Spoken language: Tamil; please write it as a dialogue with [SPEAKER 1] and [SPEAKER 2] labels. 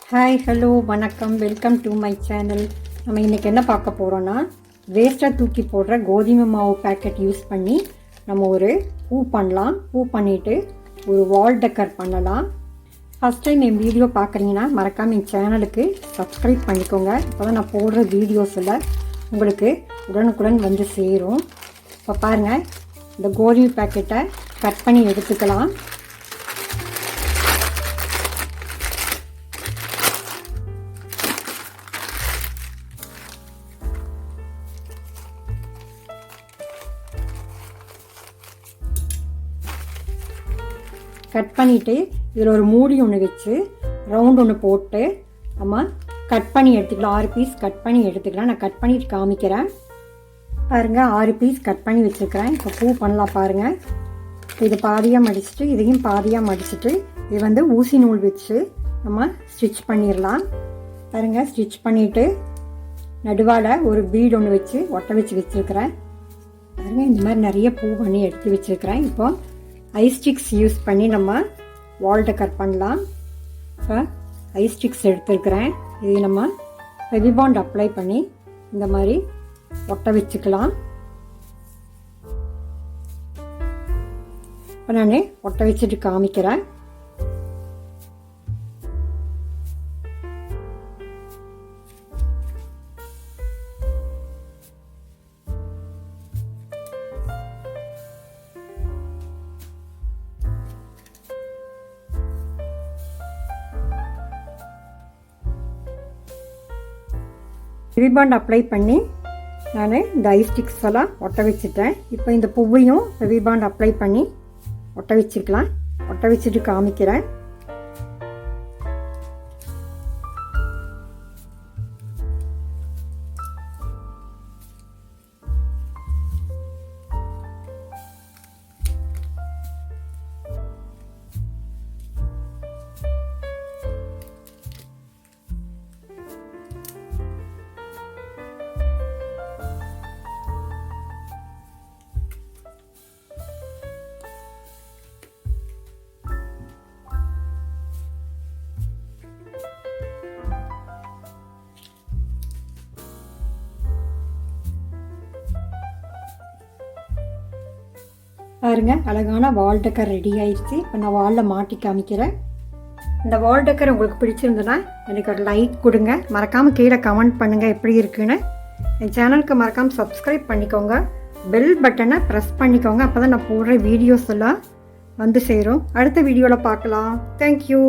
[SPEAKER 1] ஹாய் ஹலோ வணக்கம், வெல்கம் டு மை சேனல். நம்ம இன்றைக்கி என்ன பார்க்க போகிறோன்னா, வேஸ்ட்டாக தூக்கி போடுற கோதுமை மாவு பேக்கெட் யூஸ் பண்ணி நம்ம ஒரு பூ பண்ணலாம். பூ பண்ணிவிட்டு ஒரு வால் டெக்கர் பண்ணலாம். ஃபஸ்ட் டைம் என் வீடியோ பார்க்குறீங்கன்னா மறக்காமல் என் சேனலுக்கு சப்ஸ்கிரைப் பண்ணிக்கோங்க. அப்போ தான் நான் போடுற வீடியோஸில் உங்களுக்கு உடனுக்குடன் வந்து சேரும். இப்போ பாருங்கள், இந்த கோதுமை பேக்கெட்டை கட் பண்ணி எடுத்துக்கலாம். கட் பண்ணிவிட்டு இதில் ஒரு மூடி ஒன்று வச்சு ரவுண்ட் ஒன்று போட்டு நம்ம கட் பண்ணி எடுத்துக்கலாம். 6 பீஸ் கட் பண்ணி எடுத்துக்கலாம். நான் கட் பண்ணிட்டு காமிக்கிறேன். பாருங்கள், 6 பீஸ் கட் பண்ணி வச்சுருக்கிறேன். இப்போ பூ பண்ணலாம். பாருங்கள், இது பாதியாக மடிச்சுட்டு இதையும் பாதியாக மடிச்சுட்டு இது வந்து ஊசி நூல் வச்சு நம்ம ஸ்டிச் பண்ணிடலாம். பாருங்கள், ஸ்டிச் பண்ணிவிட்டு நடுவால் ஒரு பீட் ஒன்று வச்சு ஒட்ட வச்சு வச்சுருக்கிறேன். பாருங்கள், இந்த மாதிரி நிறைய பூ பண்ணி எடுத்து வச்சுருக்கிறேன். இப்போ ஐஸ் ஸ்டிக்ஸ் யூஸ் பண்ணி நம்ம வால் டெக்கர் பண்ணலாம். இப்போ ஐஸ் ஸ்டிக்ஸ் எடுத்துருக்கிறேன். இது நம்ம ஃபெவிபாண்ட் அப்ளை பண்ணி இந்த மாதிரி ஒட்ட வச்சுக்கலாம். இப்போ நான் ஒட்ட வச்சுட்டு காமிக்கிறேன். ஃபெவிபாண்ட் அப்ளை பண்ணி நான் இந்த ஐஸ் ஸ்டிக்ஸ் எல்லாம் ஒட்ட வச்சுட்டேன். இப்போ இந்த பூவையும் ஃபெவிபாண்ட் அப்ளை பண்ணி ஒட்ட வச்சுக்கலாம். ஒட்ட வச்சுட்டு காமிக்கிறேன். பாருங்க, அழகான வால் டெக்கர் ரெடி ஆயிடுச்சு. இப்போ நான் வாலில் மாட்டி காமிக்கிறேன். இந்த வால் டெக்கர் உங்களுக்கு பிடிச்சிருந்ததுன்னா எனக்கு ஒரு லைக் கொடுங்க. மறக்காமல் கீழே கமெண்ட் பண்ணுங்கள் எப்படி இருக்குன்னு. என் சேனலுக்கு மறக்காமல் சப்ஸ்கிரைப் பண்ணிக்கோங்க. பெல் பட்டனை ப்ரெஸ் பண்ணிக்கோங்க. அப்போ தான் நான் போடுற வீடியோஸ் எல்லாம் வந்து சேரும். அடுத்த வீடியோவில் பார்க்கலாம். தேங்க்யூ.